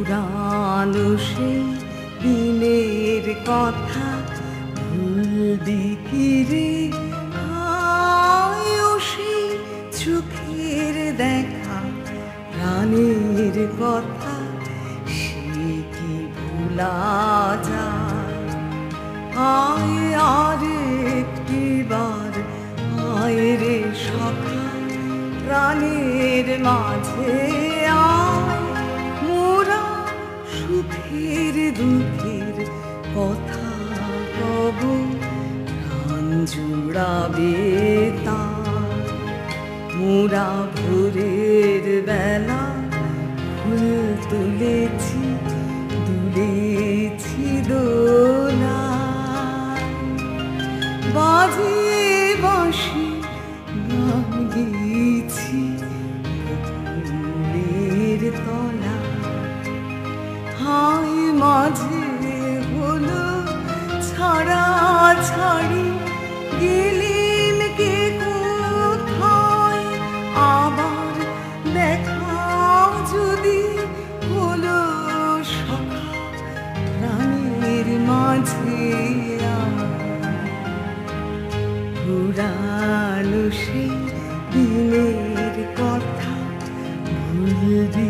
পুরানো সেই দিনের কথা ভুলবি কি রে? আয়ো সেই চোখের দেখা প্রাণের কথা সে কি ভোলা যায়? আয় আর একটিবার আয় রে সখা প্রাণের মাঝে আয়, মোরা সুখের দুঃখের কথা কব প্রাণ জুড়াবে তার। মোরা ভোরের বেলা ফুল তুলেছি দুলেছি দোলায়, বাজিয়ে বাঁশি গান গেয়েছি ফুলের তলায়। হায় মাঝে হলো ছাড়া ছাড়ি, গেলেন কে কোথায়? আবার দেখা যদি হলো সখা প্রাণের মাঝে পুরানো সেই দিনের কথা ভুলবি